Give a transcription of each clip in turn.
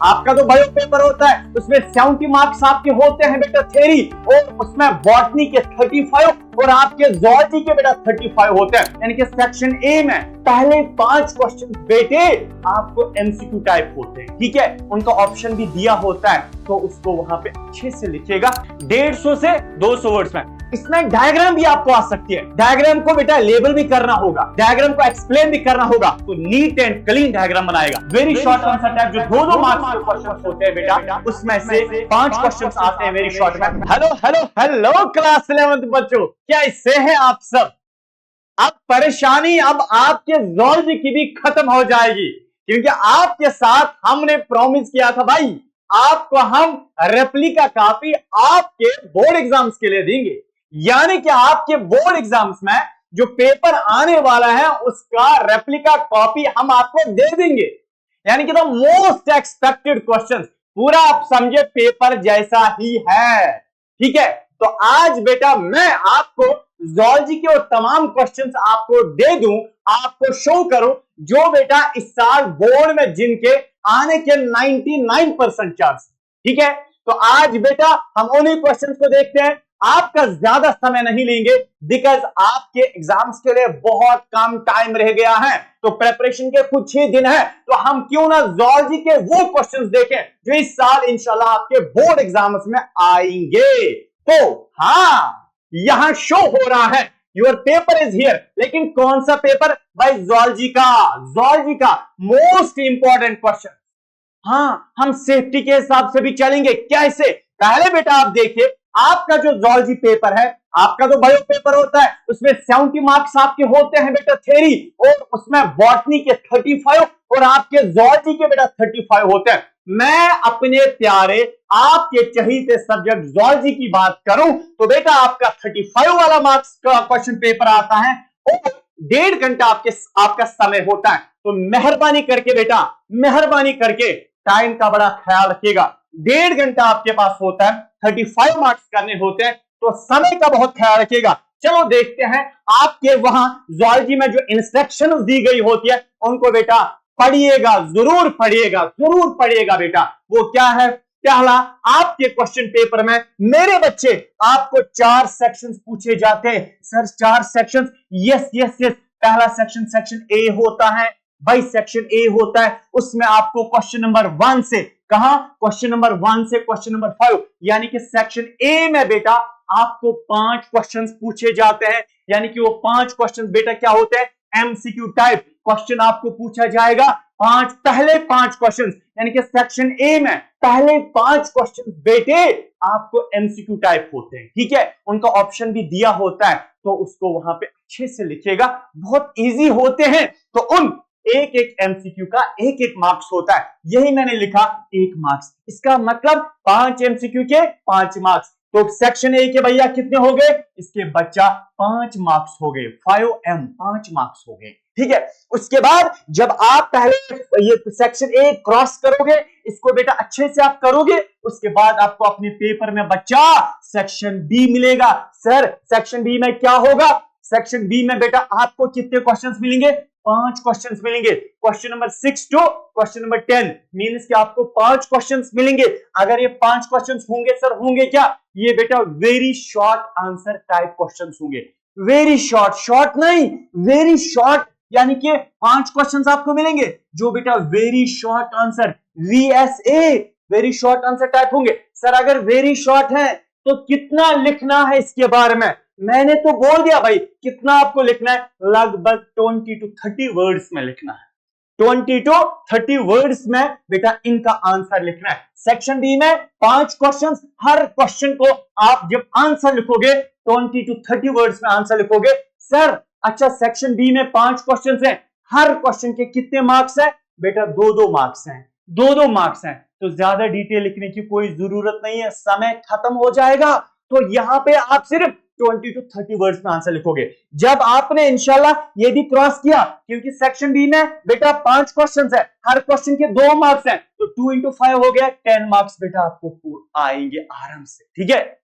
आपका तो bio paper होता है, उसमें 70 मार्क्स आपके होते हैं बेटा थ्योरी, और उसमें बॉटनी के 35 और आपके ज़ूलॉजी के बेटा 35 होते हैं। यानी कि सेक्शन ए में पहले 5 क्वेश्चन बेटे आपको एमसीक्यू टाइप होते हैं, ठीक है, उनका ऑप्शन भी दिया होता है, तो उसको वहां पे अच्छे से लिखिएगा 150 से 200 वर्ड्स में। इसमें डायग्राम भी आपको आ सकती है, डायग्राम को बेटा लेबल भी करना होगा, डायग्राम को एक्सप्लेन भी करना होगा, तो नीट एंड क्लीन डायग्राम बनाएगा। वेरी शॉर्ट आंसर टाइप जो 2-2 मार्क्स के क्वेश्चंस होते हैं बेटा, उसमें से 5 क्वेश्चंस आते हैं वेरी शॉर्ट में। हेलो हेलो हेलो क्लास 11 बच्चों, क्या इससे हैं आप सब? अब परेशानी अब आपके ज़ूलॉजी की भी खत्म हो जाएगी, क्योंकि आपके साथ हमने प्रॉमिस किया था भाई, आपको हम रेप्लिका कॉपी आपके बोर्ड एग्जाम्स के लिए देंगे। यानी कि आपके बोर्ड एग्जाम्स में जो पेपर आने वाला है उसका रेप्लिका कॉपी हम आपको दे देंगे। यानी कि द मोस्ट एक्सपेक्टेड क्वेश्चन, पूरा आप समझे पेपर जैसा ही है, ठीक है। तो आज बेटा मैं आपको ज़ूलॉजी के और तमाम क्वेश्चंस आपको दे दूं, आपको शो करूं, जो बेटा इस साल बोर्ड में जिनके आने के 99% चांस, ठीक है। तो आज बेटा हम उन्हीं क्वेश्चंस को देखते हैं, आपका ज्यादा समय नहीं लेंगे, बिकॉज आपके एग्जाम्स के लिए बहुत कम टाइम रह गया है, तो प्रेपरेशन के कुछ ही दिन है, तो हम क्यों ना ज़ूलॉजी के वो क्वेश्चंस देखें जो इस साल इंशाल्लाह आपके बोर्ड एग्जाम्स में आएंगे। तो हाँ, यहां शो हो रहा है योर पेपर इज हियर, लेकिन कौन सा पेपर भाई? ज़ूलॉजी का मोस्ट इंपॉर्टेंट क्वेश्चन। हाँ, हम सेफ्टी के हिसाब से भी चलेंगे, कैसे? पहले बेटा आप देखिए, आपका जो ज़ूलॉजी पेपर है, आपका तो बायो पेपर होता है, उसमें 70 मार्क्स आपके होते हैं बेटा थ्योरी, और उसमें बॉटनी के 35 और आपके ज़ूलॉजी के बेटा 35 होते हैं। मैं अपने प्यारे आपके चहीते सब्जेक्ट ज़ूलॉजी की बात करूं तो बेटा आपका 35 वाला मार्क्स का क्वेश्चन पेपर आता है और 1.5 घंटा आपका समय होता है। तो मेहरबानी करके बेटा, मेहरबानी करके टाइम का बड़ा ख्याल रखिएगा। 1.5 घंटा आपके पास होता है, 35 मार्क्स करने होते हैं, तो समय का बहुत ख्याल रखिएगा। चलो देखते हैं आपके वहां ज़ूलॉजी में जो इंस्ट्रक्शंस दी गई होती है उनको बेटा पढ़िएगा, जरूर पढ़िएगा बेटा। वो क्या है? पहला, आपके क्वेश्चन पेपर में मेरे बच्चे आपको 4 सेक्शंस पूछे जाते हैं। Sir 4 sections? यस। पहला सेक्शन ए होता है भाई, सेक्शन ए होता है, उसमें आपको क्वेश्चन नंबर 1 से क्वेश्चन नंबर 1 से क्वेश्चन नंबर 5, यानी कि सेक्शन ए में बेटा आपको 5 क्वेश्चंस पूछे जाते हैं। यानी कि वो 5 क्वेश्चंस बेटा क्या होते हैं? एमसीक्यू टाइप क्वेश्चन आपको पूछा जाएगा। पहले 5 क्वेश्चंस, यानी कि सेक्शन ए में पहले 5 क्वेश्चन बेटे आपको एमसीक्यू टाइप होते हैं, ठीक है। उनका ऑप्शन भी दिया होता है, तो उसको वहां पे अच्छे से लिखिएगा, बहुत इजी होते हैं। तो उन एक एमसीक्यू का एक मार्क्स होता है, यही मैंने लिखा 1 मार्क्स। इसका मतलब 5 एमसीक्यू के 5 मार्क्स। तो सेक्शन ए के भैया कितने हो गए? इसके बच्चा 5 मार्क्स हो गए, 5 मार्क्स हो गए, ठीक है। उसके बाद जब आप पहले ये सेक्शन ए क्रॉस करोगे, इसको बेटा अच्छे से आप करोगे, उसके बाद आपको अपने पेपर में बच्चा सेक्शन बी मिलेगा। सर सेक्शन बी में क्या होगा? सेक्शन बी में बेटा आपको कितने क्वेश्चंस मिलेंगे? 5 क्वेश्चंस मिलेंगे। Question number 6 to question number 10 means कि आपको 5 क्वेश्चंस मिलेंगे। अगर ये 5 क्वेश्चंस होंगे सर, होंगे क्या? ये बेटा very short answer type questions होंगे। वेरी शॉर्ट नहीं, वेरी शॉर्ट, यानी कि 5 क्वेश्चंस आपको मिलेंगे जो बेटा very short answer, VSA, very short answer type होंगे। सर अगर वेरी शॉर्ट है तो कितना लिखना है इसके बारे में? मैंने तो बोल दिया भाई, कितना आपको लिखना है? लगभग 20 to 30 वर्ड्स में लिखना है। 20 to 30 वर्ड्स में बेटा इनका आंसर लिखना है। सेक्शन बी में 5 क्वेश्चंस, हर क्वेश्चन को आप जब आंसर लिखोगे 20 to 30 वर्ड्स में आंसर लिखोगे। सर अच्छा, सेक्शन बी में 5 क्वेश्चंस हैं, हर क्वेश्चन के कितने मार्क्स हैं? बेटा 2-2 मार्क्स हैं, 2-2 मार्क्स हैं। तो ज्यादा डिटेल लिखने की कोई जरूरत नहीं है, समय खत्म हो जाएगा। तो यहां पे आप सिर्फ 20 to 30 वर्ड्स में आंसर लिखोगे। जब आपने इंशाल्लाह ये भी क्रॉस किया, क्योंकि सेक्शन बी में बेटा 5 क्वेश्चंस है, हर क्वेश्चन के 2 मार्क्स हैं, तो 2 into 5 हो गया 10 मार्क्स बेटा आपको आएंगे आराम से, ठीक है।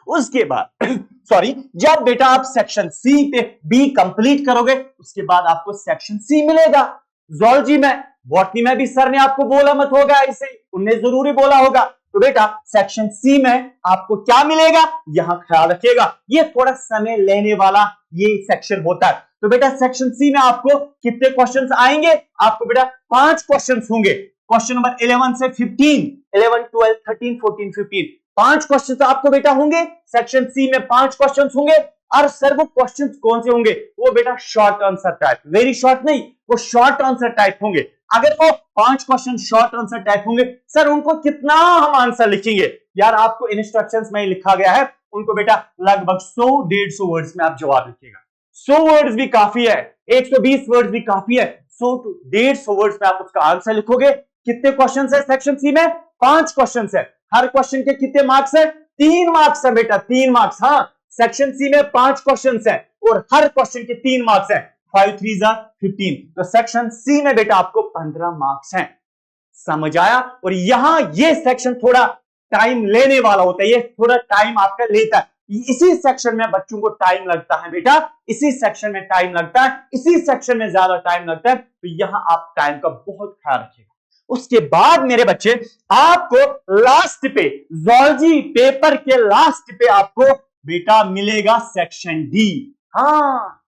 उसके बाद सॉरी, जब बेटा आप सेक्शन सी पे बी कंप्लीट करोगे, उसके बाद आपको सेक्शन सी मिलेगा। ज़ूलॉजी में बॉटनी में भी सर ने आपको बोला मत होगा ऐसे, उनने जरूरी बोला होगा। तो बेटा सेक्शन सी में आपको क्या मिलेगा, यहां ख्याल रखिएगा, ये थोड़ा समय लेने वाला ये सेक्शन होता है। तो बेटा सेक्शन सी में आपको कितने क्वेश्चंस आएंगे, आपको बेटा 5 क्वेश्चंस होंगे। क्वेश्चन नंबर 11 से 15, 11, 12, 13, 14, 15, 5 क्वेश्चन आपको बेटा होंगे। सेक्शन सी में 5 क्वेश्चन होंगे। और सर वो क्वेश्चंस कौन से होंगे, वो बेटा short answer type, very short नहीं, वो शॉर्ट आंसर टाइप होंगे। अगर वो 5 क्वेश्चन शॉर्ट आंसर टाइप होंगे, सर उनको कितना हम आंसर लिखेंगे, यार आपको इंस्ट्रक्शंस में लिखा गया है, उनको बेटा लगभग 100-150 वर्ड्स में आप जवाब लिखिएगा। 100 वर्ड्स भी काफी है, 120 वर्ड्स भी काफी है, 100 to 150 वर्ड्स में आप उसका आंसर लिखोगे। कितने क्वेश्चन है सेक्शन सी में, 5 क्वेश्चन है। हर क्वेश्चन के कितने मार्क्स है, 3 मार्क्स है बेटा, 3 मार्क्स। हाँ, सेक्शन सी में 5 क्वेश्चन है और हर क्वेश्चन के 3 मार्क्स है, 5 3 15। तो सेक्शन सी में बेटा आपको 15 मार्क्स हैं। समझ आया। और यहां ये सेक्शन थोड़ा टाइम लेने वाला होता है, ये थोड़ा टाइम आपका लेता है। इसी सेक्शन में बच्चों को टाइम लगता है बेटा, इसी सेक्शन में टाइम लगता है, इसी सेक्शन में ज्यादा टाइम लगता है। तो यहां आप टाइम का बहुत ख्याल रखिएगा। उसके बाद मेरे बच्चे आपको लास्ट पे, ज़ूलॉजी पेपर के लास्ट पे आपको बेटा मिलेगा सेक्शन डी। हाँ,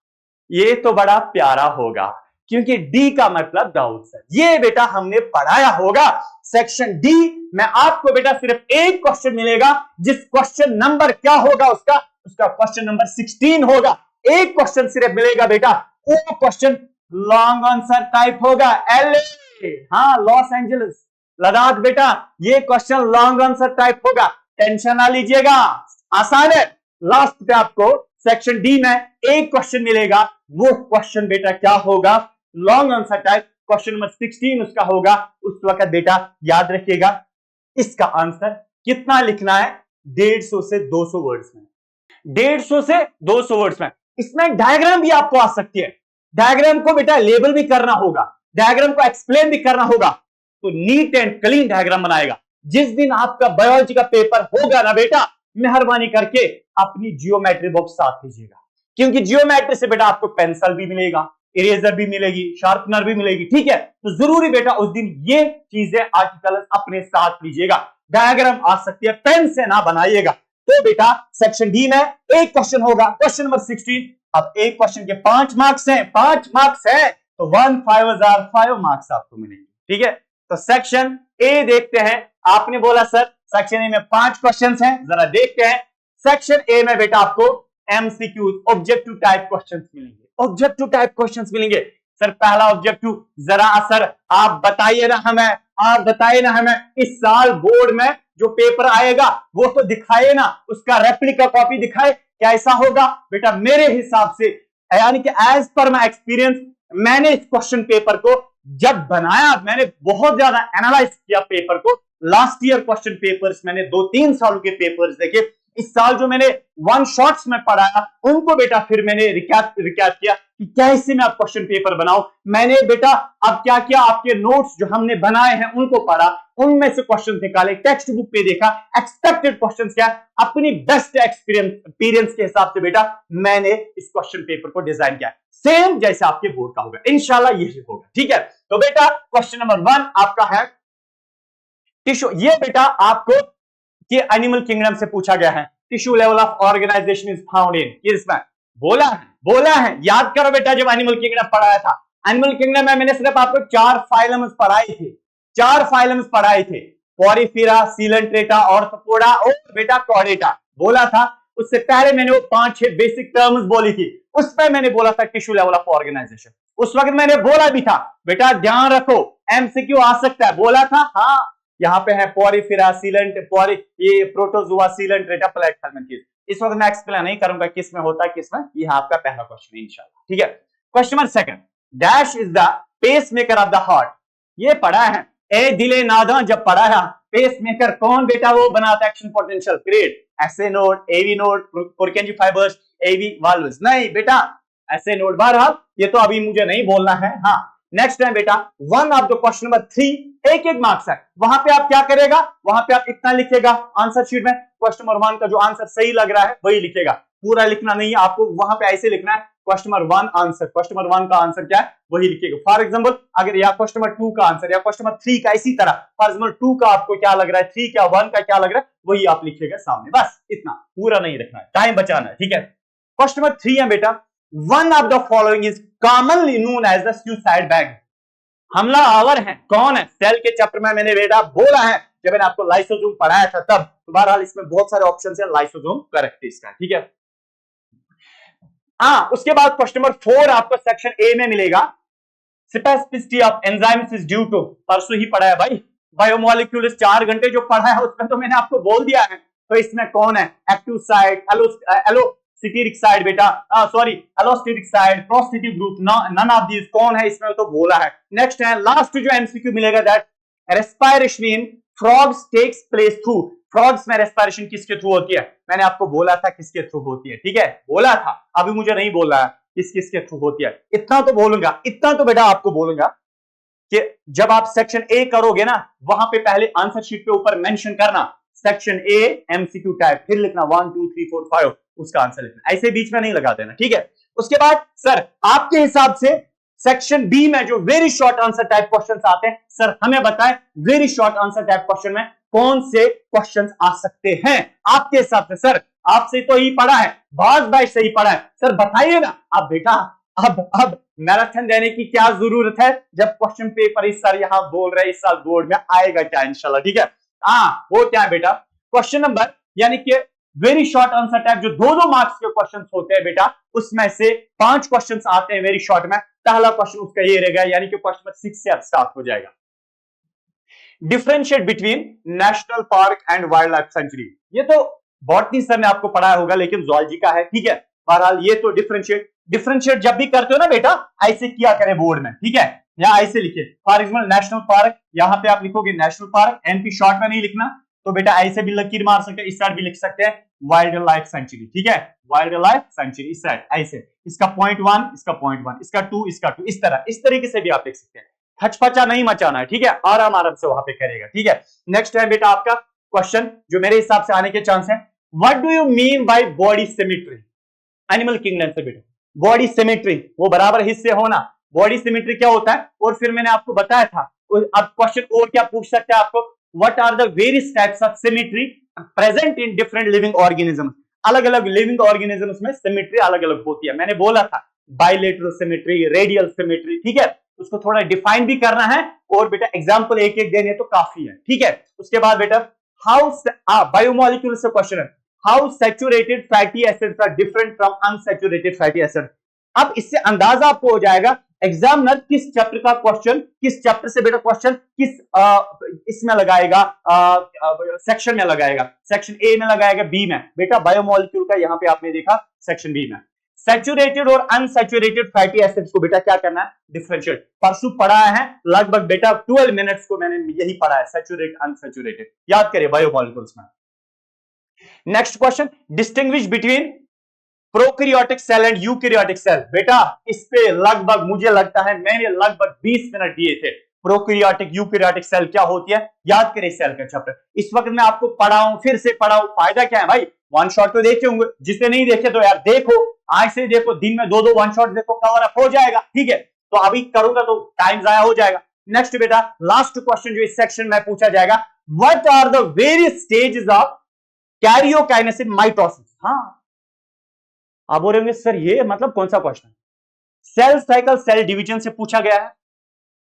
ये तो बड़ा प्यारा होगा, क्योंकि डी का मतलब डाउट है, ये बेटा हमने पढ़ाया होगा। सेक्शन डी में आपको बेटा सिर्फ एक क्वेश्चन मिलेगा, जिस क्वेश्चन नंबर क्या होगा उसका क्वेश्चन नंबर 16 होगा। एक क्वेश्चन सिर्फ मिलेगा बेटा, वो क्वेश्चन लॉन्ग आंसर टाइप होगा। एलए, हाँ, लॉस एंजलिस, लद्दाख बेटा, ये क्वेश्चन लॉन्ग आंसर टाइप होगा, टेंशन ना लीजिएगा, आसान है। लास्ट पे आपको सेक्शन डी में एक क्वेश्चन मिलेगा, वो क्वेश्चन बेटा क्या होगा, long answer type, question number 16 उसका होगा। उस वक्त बेटा याद रखिएगा, इसका आंसर कितना लिखना है, 150 से 200 वर्ड्स में, 150 से 200 वर्ड्स में। इसमें डायग्राम भी आपको आ सकती है, डायग्राम को बेटा लेबल भी करना होगा, डायग्राम को एक्सप्लेन भी करना होगा। तो नीट एंड क्लीन डायग्राम बनाएगा। जिस दिन आपका बायोलॉजी का पेपर होगा ना बेटा, मेहरबानी करके अपनी जियोमेट्री बॉक्स साथ लीजिएगा, क्योंकि जियोमेट्री से बेटा आपको पेंसिल भी मिलेगा, इरेजर भी मिलेगी, शार्पनर भी मिलेगी, ठीक है। तो जरूरी बेटा उस दिन ये चीजें आर्टिकल्स अपने साथ लीजिएगा। डायग्राम आ सकती है, पेन से ना बनाइएगा। तो बेटा सेक्शन डी में एक क्वेश्चन होगा, क्वेश्चन नंबर 16। अब एक क्वेश्चन के 5 मार्क्स हैं, 5 मार्क्स है तो 15,005 मार्क्स आपको मिलेंगे, ठीक है। तो सेक्शन ए देखते हैं। आपने बोला सर सेक्शन ए में 5 क्वेश्चंस हैं, जरा देखते हैं। सेक्शन ए में बेटा आपको एमसीक्यूज, ऑब्जेक्टिव टाइप क्वेश्चंस मिलेंगे, ऑब्जेक्टिव टाइप क्वेश्चंस मिलेंगे। सर पहला ऑब्जेक्टिव, जरा सर आप बताइए ना हमें, आप बताइए ना हमें, इस साल बोर्ड में जो पेपर आएगा वो तो दिखाए ना, उसका रेप्लिका कॉपी दिखाए, कैसा होगा बेटा। मेरे हिसाब से, यानी कि एज पर माय एक्सपीरियंस, मैंने इस क्वेश्चन पेपर को जब बनाया, मैंने बहुत ज्यादा एनालाइज किया पेपर को। लास्ट ईयर क्वेश्चन पेपर्स मैंने 2-3 सालों के पेपर्स देखे, इस साल जो मैंने वन शॉट्स में पढ़ाया उनको बेटा फिर मैंने रिकैप किया कि कैसे मैं अब क्वेश्चन पेपर बनाऊं। मैंने बेटा अब क्या किया, आपके नोट्स जो हमने बनाए हैं उनको पढ़ा, उनमें से क्वेश्चन निकाले, टेक्स्ट बुक पे देखा, एक्सपेक्टेड क्वेश्चंस क्या, अपनी बेस्ट एक्सपीरियंस के हिसाब से बेटा मैंने इस क्वेश्चन पेपर को डिजाइन किया, सेम जैसे आपके बोर्ड का होगा, इंशाल्लाह यही होगा, ठीक है। तो बेटा क्वेश्चन नंबर 1 आपका है टिश्यू। ये बेटा आपको कि एनिमल किंगडम से पूछा गया है। Tissue level of organization is found in, किसमें बोला है, याद करो बेटा। जब एनिमल किंगडम पढ़ाया था, एनिमल किंगडम में मैंने सिर्फ आपको 4 फाइलम्स पढ़ाए थे, पोरिफेरा, सीलेंट्रेटा, ऑर्थोपोडा और बेटा कॉर्डेटा बोला था। उससे पहले मैंने वो 5-6 बेसिक टर्म्स बोली थी, उसमें मैंने बोला था टिश्यू लेवल ऑफ ऑर्गेनाइजेशन। उस वक्त मैंने बोला भी था बेटा ध्यान रखो एमसीक्यू आ सकता है, बोला था। हाँ, यहाँ पे है पोरिफेरा, ये प्रोटोजोआ, सीलेंट्रेटा, प्लेटफॉर्मेंटिस। इस वक्त मैं एक्सप्लेन नहीं करूंगा किस में होता है किस में, ये आपका पहला क्वेश्चन है इंशाल्लाह, ठीक है। Question number 2, dash is the pacemaker of the heart. ये पढ़ा है, ए दिले नादा जब पढ़ा है, पेस मेकर कौन बेटा, वो बनाता है action potential create, SA node, AV node, Purkinje fibres, AV valves. नहीं बेटा एसए नोड, बहरहाल ये तो अभी मुझे नहीं बोलना है। हाँ, नेक्स्ट है बेटा 1 ऑफ द क्वेश्चन नंबर 3, एक मार्क्स है, वहां पे आप क्या करेगा, वहां पे आप इतना लिखेगा आंसर शीट में, क्वेश्चन नंबर 1 का जो आंसर सही लग रहा है वही लिखेगा, पूरा लिखना नहीं है आपको, वहां पे ऐसे लिखना है question number 1 answer, question number 1 का आंसर क्या है वही लिखिएगा। फॉर एग्जांपल अगर या क्वेश्चन नंबर 2 का आंसर या क्वेश्चन नंबर 3 का, इसी तरह फॉर एग्जांपल 2 का आपको क्या लग रहा है, 3 का 1 का क्या लग रहा है वही आप लिखिएगा सामने, बस इतना, पूरा नहीं रखना है, टाइम बचाना है, ठीक है। क्वेश्चन नंबर 3 है बेटा, one of the following is commonly known as the suicide bag. हमलावर है कौन है? सेल के चैप्टर में मैंने बेटा बोला है, जब मैंने आपको लाइसोसोम पढ़ाया था तब। तो बहरहाल इसमें बहुत सारे ऑप्शन है, लाइसोसोम करेक्ट इसका, ठीक है। उसके बाद क्वेश्चन नंबर 4 आपको सेक्शन ए में मिलेगा, specificity of enzymes is due to, परसों ही पढ़ा है भाई, बायोमोलिक्यूल्स 4 घंटे जो पढ़ा है उसमें तो मैंने आपको बोल दिया है। तो इसमें कौन है? एक्टिव साइड, एलोस्टेरिक साइड बेटा, sorry allosteric side, prosthetic group, none of these कौन है इसमें तो बोला है। नेक्स्ट है लास्ट जो एमसीक्यू मिलेगा, that respiration in frogs takes place through, frogs में रेस्पिरेशन किसके थ्रू होती है? मैंने आपको बोला था किसके थ्रू होती है, ठीक है, बोला था, अभी मुझे नहीं बोल रहा है किस किसके थ्रू होती है, इतना तो बोलूंगा, इतना तो बेटा आपको बोलूंगा कि जब आप सेक्शन ए करोगे ना, वहां पे पहले आंसर शीट पे ऊपर मेंशन करना सेक्शन ए एमसीक्यू टाइप, फिर लिखना 1 2 3 4 5 उसका आंसर लिखना, ऐसे बीच में नहीं लगा देना, ठीक है। उसके बाद सर आपके हिसाब से सेक्शन बी में जो very short answer type questions आते हैं, सर हमें बताएं very short answer type question में कौन से क्वेश्चंस आ सकते हैं आपके हिसाब से? सर आपसे तो ही पढ़ा है, भाज भाई से ही पढ़ा है, सर बताइए ना आप बेटा। अब मैराथन देने की क्या जरूरत है जब क्वेश्चन पेपर इस साल यहां बोल रहे हैं, इस साल बोर्ड में आएगा क्या इंशाल्लाह, ठीक है। वो क्या है बेटा, क्वेश्चन नंबर यानी कि वेरी शॉर्ट आंसर टाइप जो 2-2 मार्क्स के क्वेश्चंस होते हैं बेटा, उसमें से 5 क्वेश्चंस आते हैं वेरी शॉर्ट में। पहला क्वेश्चन उसका ये रहेगा, यानी कि क्वेश्चन नंबर 6 से अब स्टार्ट हो जाएगा, differentiate between national park and wild life sanctuary. ये तो बॉटनी सर ने आपको पढ़ाया होगा, लेकिन ज़ूलॉजी का है, ठीक है। बहरहाल ये तो डिफरेंशिएट जब भी करते हो ना बेटा, ऐसे किया करें बोर्ड में, ठीक है, या ऐसे लिखे। फॉर एग्जाम्पल नेशनल पार्क, यहां पे आप लिखोगे नेशनल पार्क, एनपी शॉर्ट में नहीं लिखना, तो बेटा ऐसे भी लकीर मार सकते हैं, इस साइड भी लिख सकते हैं वाइल्ड लाइफ सेंचुरी, ठीक है, वाइल्ड लाइफ सेंचुरी इस साइड ऐसे, इसका पॉइंट 1, इसका पॉइंट 1, इसका 2, इसका 2, इस तरह, इस तरीके से भी आप लिख सकते हैं। हचपचा नहीं मचाना है, ठीक है, आराम आराम से वहां पे करेगा, ठीक है। नेक्स्ट है बेटा आपका क्वेश्चन जो मेरे हिसाब से आने के चांस है, what do you mean by body symmetry? Animal kingdom से बेटा, बॉडी सिमेट्री वो बराबर हिस्से होना, बॉडी सिमेट्री क्या होता है? और फिर मैंने आपको बताया था, अब क्वेश्चन और क्या पूछ सकते हैं आपको, what are the various types of symmetry present in different living organism? अलग अलग लिविंग ऑर्गेनिज्म्स में सिमेट्री अलग अलग होती है, मैंने बोला था बाइलेटरल सिमेट्री, रेडियल सिमेट्री, ठीक है, उसको थोड़ा डिफाइन भी करना है, और बेटा एग्जांपल एक एक देने तो काफी है, ठीक है। उसके बाद बेटा हाउ बायोमोलिक्यूल से क्वेश्चन है, how saturated fatty acids are different from unsaturated fatty acid. अब इससे अंदाजा आपको हो जाएगा एग्जामिनर किस चैप्टर का क्वेश्चन, किस चैप्टर से बेटा क्वेश्चन किस इसमें लगाएगा, सेक्शन में लगाएगा, सेक्शन ए में लगाएगा, बी में। बेटा बायोमोलिक्यूल का यहां पे आपने देखा सेक्शन बी में सैचुरेटेड और अनसैचुरेटेड फैटी एसिड्स को बेटा क्या करना है, डिफरेंशिएट। परसों पढ़ाया है लगभग बेटा 12 मिनट्स को मैंने यही पढ़ा है, सैचुरेटेड अनसैचुरेटेड, याद करिए बायोमोलिक्यूल्स में। Next question, distinguish between prokaryotic cell and eukaryotic cell. बेटा इस पे लगभग मुझे लगता है मैंने लगभग 20 मिनट दिए थे। प्रोकैरियोटिक यूकैरियोटिक सेल क्या होती है, याद करिए सेल का चैप्टर। इस वक्त मैं आपको पढ़ाऊं, फिर से पढ़ाऊं, फायदा क्या है भाई? वन शॉट तो देखे होंगे, जिसने नहीं देखे तो यार देखो, आज से देखो, दिन में 2-2 वन शॉट देखो, कवर अप हो जाएगा, ठीक है। तो अभी करूंगा तो टाइम जाया हो जाएगा। नेक्स्ट बेटा लास्ट क्वेश्चन जो इस सेक्शन में पूछा जाएगा, what are the various stages of karyokinesis in mitosis. हाँ आप बोलेंगे सर ये मतलब कौन सा question? Cell cycle cell division से पूछा गया है,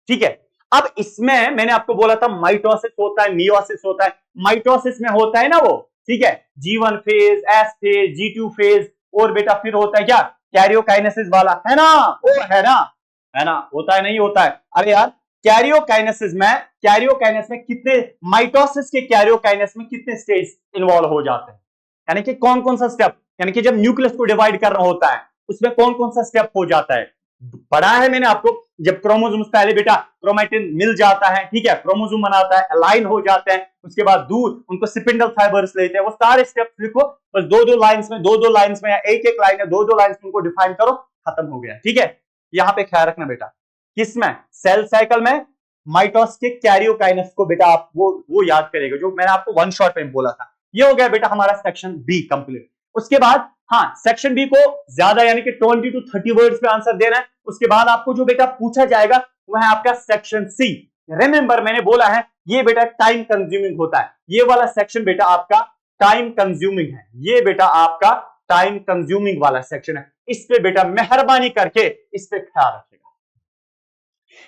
ठीक है। अब इसमें मैंने आपको बोला था माइटोसिस होता है, मियोसिस होता है। माइटोसिस में होता है ना वो, ठीक है, G1 phase, S phase, G2 phase, और बेटा फिर होता है क्या, कैरियोकाइनेसिस वाला, है ना, वो है ना, होता है नहीं होता है? अरे यार कैरियोकाइनेसिस में कितने, माइटोसिस के कैरियोकाइनेसिस में कितने स्टेज इन्वॉल्व हो जाते हैं, यानी कि कौन कौन सा स्टेप, यानी कि जब न्यूक्लियस को डिवाइड करना होता है उसमें कौन कौन सा स्टेप हो जाता है, पढ़ा है मैंने आपको। जब क्रोमोसोम्स पहले बेटा क्रोमैटिन मिल जाता है, ठीक है, क्रोमोसोम बनाता है, अलाइन हो जाते हैं, उसके बाद दूर उनको स्पिंडल फाइबर्स लेते हैं, वो सारे स्टेप्स लिखो, बस 2-2 लाइंस में, 2-2 लाइंस में, या एक-एक लाइन में 2-2 लाइंस में उनको डिफाइन करो, खत्म हो गया, ठीक है। यहां पे ख्याल रखना बेटा, किसमें, सेल साइकिल में माइटोसिस के कैरियोकाइनेसिस को बेटा आप वो याद करेगा जो मैंने आपको वन शॉट में बोला था। ये हो गया बेटा हमारा सेक्शन बी कंप्लीट। उसके बाद हाँ, सेक्शन बी को ज्यादा यानी कि 20 to 30 वर्ड्स पे आंसर देना है। उसके बाद आपको जो बेटा पूछा जाएगा वह है आपका सेक्शन सी। रिमेंबर मैंने बोला है ये बेटा टाइम कंज्यूमिंग होता है, ये वाला सेक्शन बेटा आपका टाइम कंज्यूमिंग है, ये बेटा आपका टाइम कंज्यूमिंग वाला सेक्शन है। इस पे बेटा मेहरबानी करके इस पे ख्याल रखिएगा।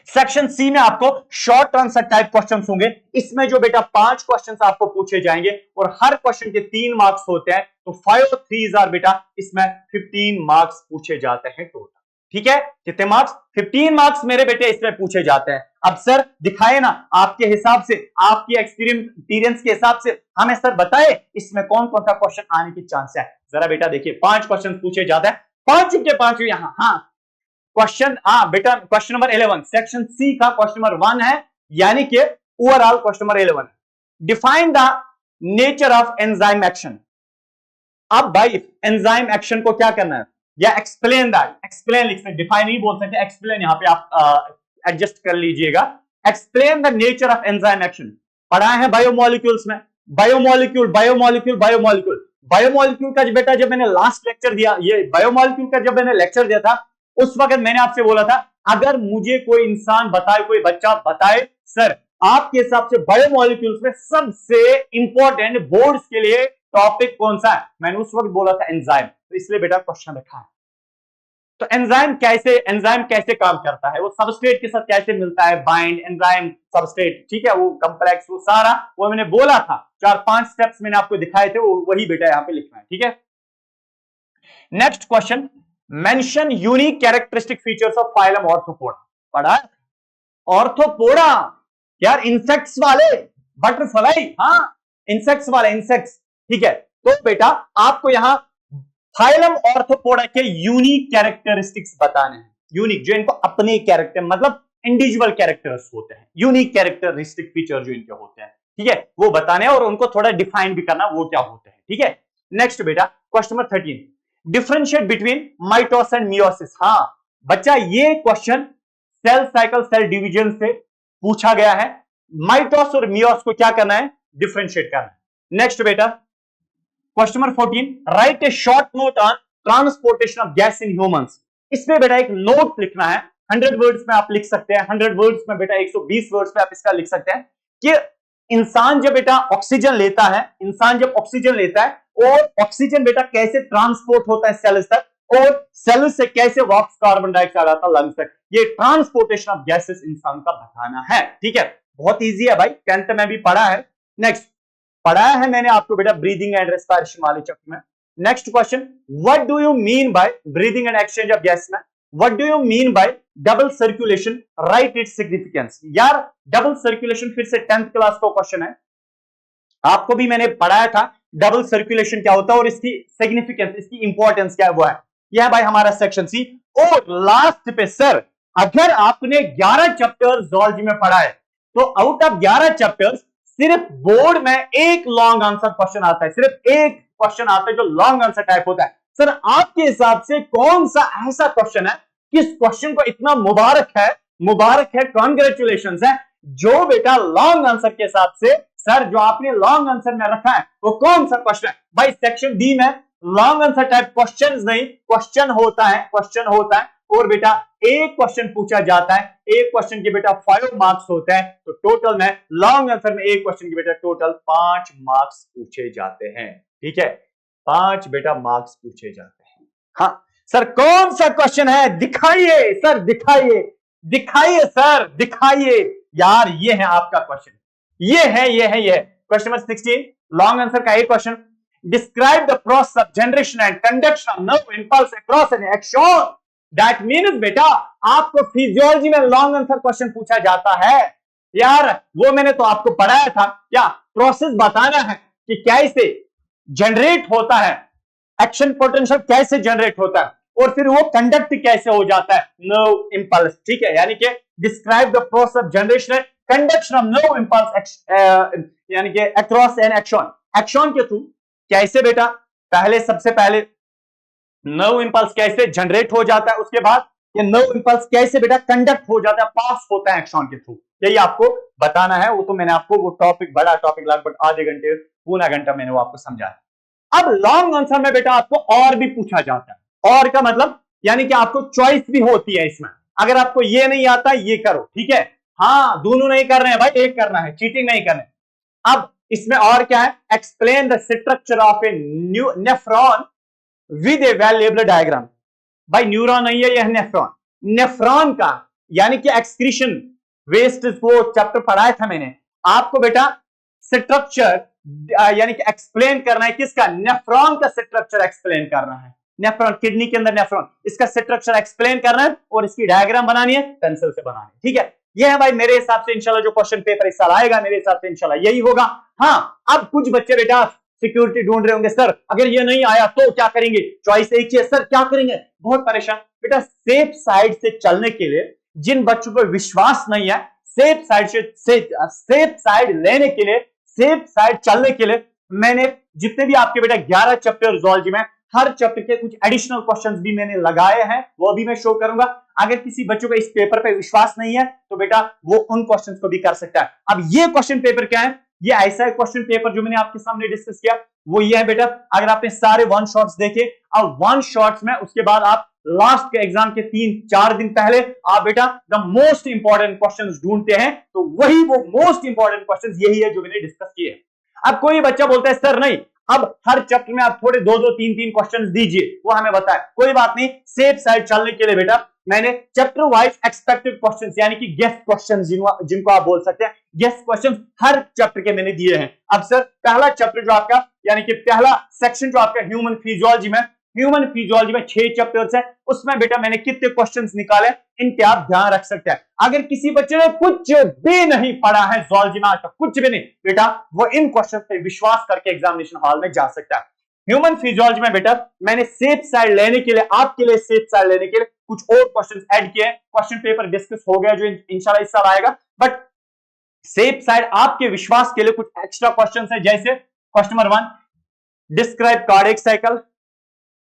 सेक्शन सी में आपको शॉर्ट आंसर टाइप क्वेश्चंस होंगे। इसमें जो बेटा 5 क्वेश्चंस आपको पूछे जाएंगे और हर क्वेश्चन के 3 मार्क्स होते हैं, तो 5 और 3 आर बेटा इसमें 15 मार्क्स पूछे जाते हैं टोटल। ठीक है, कितने मार्क्स? 15 मार्क्स मेरे बेटे इसमें पूछे जाते हैं। अब सर दिखाए ना आपके हिसाब से, आपकी एक्सपीरियंस के हिसाब से हमें सर बताए इसमें कौन कौन सा क्वेश्चन आने की चांस है। जरा बेटा देखिए 5 क्वेश्चन पूछे जाते हैं, 5 के 5 यहां। हाँ क्वेश्चन, बेटा क्वेश्चन नंबर 11 सेक्शन सी का क्वेश्चन नंबर 1 है, यानी कि overall question number 11, define the nature of enzyme action. अब भाई एंजाइम एक्शन को क्या करना है, या एक्सप्लेन दैट, एक्सप्लेन लिख सकते, डिफाइन नहीं बोल सकते, एक्सप्लेन यहां पे आप एडजस्ट कर लीजिएगा। Explain the nature of enzyme action पढ़ा है बायोमोलिक्यूल्स में, बायोमोलिक्यूल बायोमोलिक्यूल बायोमोलिक्यूल बायोमोलिक्यूल का बेटा जब मैंने लास्ट लेक्चर दिया, ये बायोमोलिक्यूल का जब मैंने लेक्चर दिया था उस वक्त मैंने आपसे बोला था अगर मुझे कोई इंसान बताए, कोई बच्चा बताए सर आपके हिसाब से बायोमोलिक्यूल्स में सबसे इंपॉर्टेंट बोर्ड्स के लिए टॉपिक कौन सा है, मैंने उस वक्त बोला था एंजाइम, तो इसलिए बेटा क्वेश्चन रखा है। तो एंजाइम कैसे काम करता है, वो सबस्ट्रेट के साथ कैसे मिलता है, बाइंड एंजाइम सबस्ट्रेट, ठीक है, वो कॉम्प्लेक्स, वो सारा वो मैंने बोला था, 4-5 स्टेप्स मैंने आपको दिखाए थे, वो वही बेटा यहां पे लिखना है। ठीक है, next question, mention unique characteristic features of phylum arthropoda. पढ़ा ऑर्थोपोडा यार, इंसेक्ट्स वाले, बटरफ्लाई, हाँ इंसेक्ट्स वाले, इंसेक्ट्स। ठीक है, तो बेटा आपको यहां फाइलम ऑर्थोपोडा के यूनिक कैरेक्टरिस्टिक्स बताने हैं, यूनिक जो इनको अपने कैरेक्टर मतलब इंडिविजुअल कैरेक्टर्स होते हैं, यूनिक कैरेक्टरिस्टिक फीचर जो इनके होते हैं, ठीक है, वो बताने और उनको थोड़ा डिफाइन भी करना वो क्या होते हैं। ठीक है, नेक्स्ट बेटा question number 13, differentiate between mitosis and meiosis. हाँ बच्चा ये question cell cycle cell division से पूछा गया है, माइटोस और मियोस को क्या करना है, डिफरेंशिएट करना है। नेक्स्ट बेटा question number 14, right A short note on transportation of gas in humans. इसमें बेटा एक नोट लिखना है, 100 वर्ड्स में आप लिख सकते हैं, 100 वर्ड्स में बेटा 120 वर्ड्स में आप इसका लिख सकते हैं कि इंसान जब बेटा ऑक्सीजन लेता है, इंसान जब ऑक्सीजन लेता है और ऑक्सीजन बेटा कैसे ट्रांसपोर्ट होता है सेल्स तक, और सेल्स से कैसे वापस कार्बन डाइऑक्साइड आता है लंग्स तक, ये ट्रांसपोर्टेशन ऑफ गैसेस इंसान का बताना है। ठीक है, बहुत इजी है भाई, 10th में भी पढ़ा है। नेक्स्ट पढ़ाया है मैंने आपको बेटा ब्रीदिंग एंड रेस्पिरेशन वाले चैप्टर में। Next question, what do you mean by breathing and exchange of gas में, what do you mean by double circulation, right it's significance. यार डबल सर्कुलेशन फिर से 10th क्लास का क्वेश्चन है, आपको भी मैंने पढ़ाया था डबल सर्कुलेशन क्या होता है और इसकी सिग्निफिकेंस, इसकी इंपॉर्टेंस क्या है, वो है यह भाई हमारा सेक्शन सी। और लास्ट पे सर अगर आपने 11 चैप्टर जूलॉजी में पढ़ा है तो आउट ऑफ 11 चैप्टर्स सिर्फ बोर्ड में एक लॉन्ग आंसर क्वेश्चन आता है, सिर्फ एक क्वेश्चन आता है जो लॉन्ग आंसर टाइप होता है। सर आपके हिसाब से कौन सा ऐसा क्वेश्चन है किस क्वेश्चन को इतना मुबारक है कांग्रेचुलेशन है, जो बेटा लॉन्ग आंसर के हिसाब से सर जो आपने लॉन्ग आंसर में रखा है वो कौन सा क्वेश्चन है भाई। सेक्शन डी में लॉन्ग आंसर टाइप क्वेश्चंस नहीं, क्वेश्चन होता है और बेटा एक क्वेश्चन पूछा जाता है, एक क्वेश्चन के बेटा 5 मार्क्स होते हैं, तो टोटल में लॉन्ग आंसर में एक क्वेश्चन के बेटा टोटल 5 मार्क्स पूछे जाते हैं। ठीक है, 5 बेटा मार्क्स पूछे जाते हैं। हाँ सर कौन सा क्वेश्चन है, दिखाइए सर, दिखाइए सर, दिखाइए यार, ये है आपका क्वेश्चन, ये है क्वेश्चन नंबर 16 लॉन्ग आंसर का एक question, describe the process of generation and conduction of nerve impulse across an axon. That means बेटा आपको फिजियोलॉजी में लॉन्ग आंसर क्वेश्चन पूछा जाता है यार, वो मैंने तो आपको पढ़ाया था, क्या प्रोसेस बताना है कि कैसे जनरेट होता है, एक्शन पोटेंशियल कैसे जनरेट होता है और फिर वो कंडक्ट कैसे हो जाता है, नर्व इंपल्स। ठीक है, यानी कि describe the process of generation and conduction of nerve impulse यानी कि अक्रॉस एन एक्सॉन, एक्सॉन के थ्रू कैसे बेटा सबसे पहले नर्व इंपल्स कैसे जनरेट हो जाता है, उसके बाद ये नर्व इंपल्स कैसे बेटा कंडक्ट हो जाता है, पास होता है एक्सॉन के थ्रू, यही आपको बताना है। वो तो मैंने आपको वो टॉपिक, बड़ा टॉपिक लगभग आधे घंटे पौना घंटा मैंने वो आपको समझाया। अब लॉन्ग आंसर में बेटा आपको और भी पूछा जाता है, और का मतलब यानी कि आपको चॉइस भी होती है इसमें, अगर आपको ये नहीं आता ये करो, ठीक है, हाँ दोनों नहीं कर रहे हैं भाई, एक करना है, चीटिंग नहीं करना है। अब इसमें और क्या है, explain the structure of A nephron with A well labelled diagram. भाई न्यूरॉन नहीं है, यह नेफ्रॉन, नेफ्रॉन का यानी कि एक्सक्रीशन वेस्ट, वो चैप्टर पढ़ाया था मैंने आपको बेटा, स्ट्रक्चर यानी कि एक्सप्लेन करना है, किसका, नेफ्रॉन का स्ट्रक्चर एक्सप्लेन करना है, नेफ्रॉन किडनी के अंदर नेफ्रॉन, इसका स्ट्रक्चर एक्सप्लेन करना है और इसकी डायग्राम बनानी है, पेंसिल से बनानी है, ठीक है। ये है भाई मेरे हिसाब से इंशाल्लाह जो क्वेश्चन पेपर इस साल आएगा, मेरे हिसाब से इंशाल्लाह यही होगा। हाँ अब कुछ बच्चे बेटा सिक्योरिटी ढूंढ रहे होंगे, सर अगर ये नहीं आया तो क्या करेंगे, चॉइस एक ही है सर, क्या करेंगे, बहुत परेशान। बेटा सेफ साइड से चलने के लिए, जिन बच्चों पर विश्वास नहीं है, सेफ साइड से सेफ साइड लेने के लिए, सेफ साइड चलने के लिए मैंने जितने भी आपके बेटा 11 चैप्टर जूलॉजी में, हर चैप्टर के कुछ एडिशनल क्वेश्चंस भी मैंने लगाए हैं, वो भी मैं शो करूंगा। अगर किसी बच्चों का इस पेपर पे विश्वास नहीं है तो बेटा वो उन क्वेश्चंस को भी कर सकता है। अब ये क्वेश्चन पेपर क्या है, ये ऐसा क्वेश्चन पेपर जो मैंने आपके सामने डिस्कस किया वो ये है बेटा, अगर आपने सारे वन शॉट्स देखे, अब वन शॉट्स में उसके बाद आप लास्ट के एग्जाम के 3-4 दिन पहले आप बेटा द मोस्ट इंपॉर्टेंट क्वेश्चंस ढूंढते हैं, तो वही वो मोस्ट इंपॉर्टेंट क्वेश्चंस यही है जो मैंने डिस्कस किए। अब कोई बच्चा बोलता है सर नहीं, अब हर चैप्टर में आप थोड़े 2-2, 3-3 क्वेश्चंस दीजिए, वो हमें बताए, कोई बात नहीं, सेफ साइड चलने के लिए बेटा मैंने चैप्टर वाइज एक्सपेक्टेड क्वेश्चंस यानी कि गेस क्वेश्चंस जिनको आप बोल सकते हैं, गेस क्वेश्चंस हर चैप्टर के मैंने दिए हैं। अब सर पहला चैप्टर जो आपका यानी कि पहला सेक्शन जो आपका ह्यूमन फिजियोलॉजी में, ह्यूमन फिजियोलॉजी में 6 चैप्टर्स है, उसमें बेटा मैंने कितने क्वेश्चंस निकाले, इन पे आप ध्यान रख सकते हैं। अगर किसी बच्चे ने कुछ भी नहीं पढ़ा है जूलॉजी में आज तक, कुछ भी नहीं बेटा, वो इन क्वेश्चंस पे विश्वास करके एग्जामिनेशन हॉल में जा सकता है। ह्यूमन फिजियोलॉजी में बेटा मैंने सेफ साइड लेने के लिए, आपके लिए सेफ साइड लेने के लिए कुछ और क्वेश्चंस ऐड किए हैं, क्वेश्चन पेपर डिस्कस हो गया जो इंशाल्लाह इस साल आएगा, बट सेफ साइड आपके विश्वास के लिए कुछ एक्स्ट्रा क्वेश्चंस है, जैसे question number 1 describe cardiac cycle,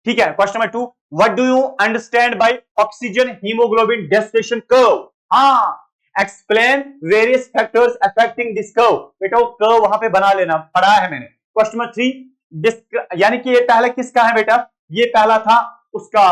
ठीक है, question number 2 what do you understand by oxygen haemoglobin destination curve, हाँ explain various factors affecting this curve, बेटा वो कर्व वहां पे बना लेना, पढ़ा है मैंने। क्वेश्चन नंबर 3 यानी कि ये पहला किसका है बेटा, ये पहला था उसका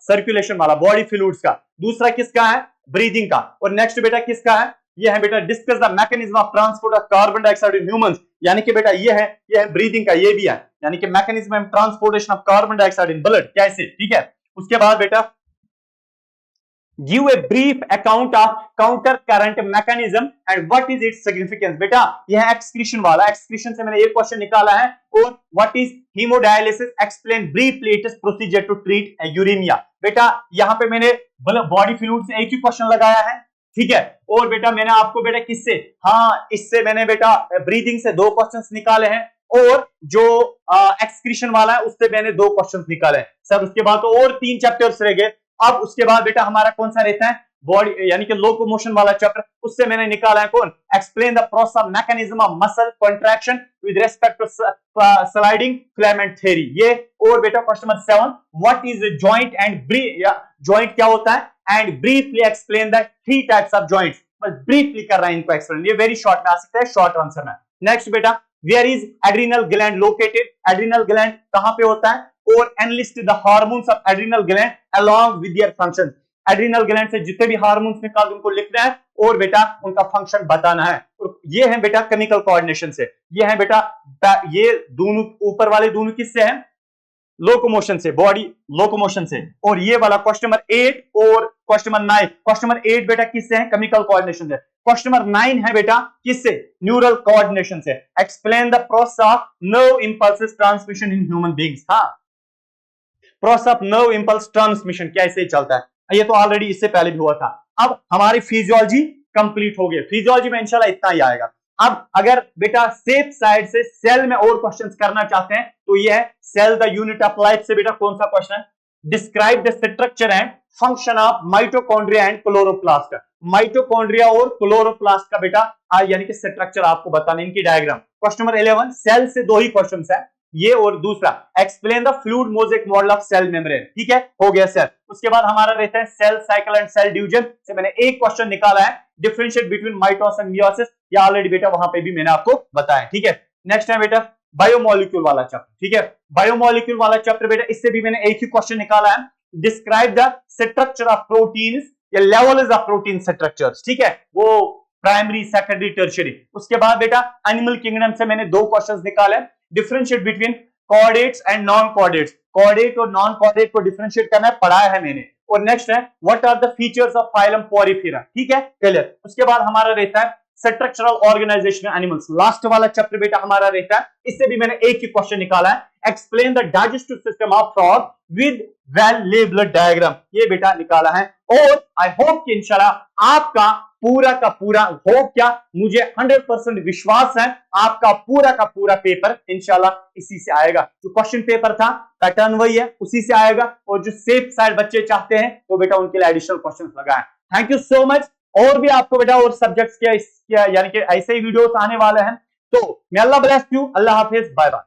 सर्कुलेशन वाला बॉडी फ्लूइड्स का, दूसरा किसका है ब्रीदिंग का, और नेक्स्ट बेटा किसका है, ये है बेटा discuss the mechanism of transport of carbon dioxide in humans, यानी कि बेटा ये है ब्रीदिंग का, ये भी है यानी कि mechanism of transportation of carbon dioxide in blood कैसे, ठीक है। उसके बाद बेटा give a brief account of counter current mechanism and what is its significance, बेटा यह एक्सक्रीशन वाला, एक्सक्रीशन से मैंने एक क्वेश्चन निकाला है, और what is haemodialysis explain briefly it is procedure to treat uraemia, बेटा यहां पे मैंने बॉडी फ्लूइड से एक ही क्वेश्चन लगाया है, ठीक है, और बेटा मैंने आपको बेटा किससे, हाँ इससे मैंने बेटा ब्रीदिंग से 2 क्वेश्चंस निकाले हैं, और जो एक्सक्रीशन वाला है उससे मैंने 2 क्वेश्चंस निकाले हैं सर। उसके बाद तो और 3 चैप्टर्स रह गए। अब उसके बाद बेटा हमारा कौन सा रहता है, बॉडी यानी कि लोकोमोशन वाला चैप्टर, उससे मैंने निकाला है कौन, explain the process of mechanism of muscle contraction with respect to sliding filament theory, ये, और बेटा question number 7 what is joint and joint क्या होता है, and briefly explain the 3 types of joints, बस ब्रीफली कर रहा है इनको एक्सप्लेन, ये वेरी शॉर्ट में आ सकता है, शॉर्ट आंसर में। नेक्स्ट बेटा where is adrenal gland located, adrenal gland कहां पे होता है, और enlist the hormones of adrenal gland along with their functions, adrenal gland से जितने भी हार्मोन्स निकाल उनको लिखना है और बेटा उनका फंक्शन बताना है, और ये है बेटा केमिकल कोऑर्डिनेशन से, ये है बेटा ये दोनों ऊपर वाले दोनों किससे हैं, लोकोमोशन से, बॉडी लोकोमोशन से, और ये वाला क्वेश्चन नंबर 8 और क्वेश्चन नंबर 9, क्वेश्चन नंबर 8 बेटा किससे है, केमिकल कोऑर्डिनेशन से, क्वेश्चन नंबर 9 है बेटा किससे, न्यूरल कोऑर्डिनेशन से, explain the process of nerve impulses transmission in human beings, हाँ process of nerve impulse transmission कैसे चलता है, ये तो ऑलरेडी इससे पहले भी हुआ था। अब हमारी फिजियोलॉजी कंप्लीट हो गई, फिजियोलॉजी में इंशाल्लाह इतना ही आएगा। अब अगर बेटा सेफ साइड से सेल में और क्वेश्चंस करना चाहते हैं तो ये है cell the unit of life से बेटा कौन सा क्वेश्चन है, describe the structure and function of mitochondria and chloroplast, mitochondria और क्लोरोप्लास्ट का बेटा यानी कि स्ट्रक्चर आपको बताना, इनकी डायग्राम। क्वेश्चन नंबर 11 सेल से 2 ही क्वेश्चंस है, ये और दूसरा explain the fluid mosaic model of cell membrane, ठीक है, हो गया सेल। उसके बाद हमारा रहता है cell cycle and cell division से मैंने एक क्वेश्चन निकाला है, differentiate between mitosis and meiosis, या ऑलरेडी बेटा वहां पे भी मैंने आपको बताया, ठीक है। नेक्स्ट है बेटा बायोमोलिक्यूल वाला चैप्टर, ठीक है। बायोमोलिक्यूल वाला चैप्टर बेटा, इससे भी मैंने एक ही क्वेश्चन निकाला है, describe the structure of proteins या लेवल्स ऑफ प्रोटीन स्ट्रक्चर्स, ठीक है, वो प्राइमरी सेकेंडरी टर्शियरी। उसके बाद बेटा एनिमल किंगडम से मैंने 2 क्वेश्चंस निकाले, differentiate between chordates and non chordates, chordate और नॉन कॉर्डेट को डिफरेंशिएट करना है, पढ़ाया है मैंने। और नेक्स्ट है what are the features of phylum porifera, ठीक है, क्लियर। उसके बाद हमारा रहता है स्ट्रक्चरल ऑर्गेनाइजेशन एनिमल्स, लास्ट वाला चैप्टर बेटा हमारा रहता है, इससे भी मैंने एक ही क्वेश्चन निकाला है, explain the digestive system of frog with well labelled diagram, ये बेटा निकाला है। और आई होप कि इंशाल्लाह आपका पूरा का पूरा, होप क्या, मुझे 100% विश्वास है आपका पूरा का पूरा पेपर इंशाल्लाह इसी से आएगा। जो क्वेश्चन पेपर था पैटर्न वही है, उसी से आएगा। और जो सेफ साइड बच्चे चाहते हैं तो बेटा उनके लिए एडिशनल क्वेश्चंस लगाएं। Thank you so much. और भी आपको बेटा और सब्जेक्ट्स क्या यानी कि ऐसे ही वीडियोस आने वाले हैं। तो may Allah bless you, अल्लाह हाफिज, बाय बाय।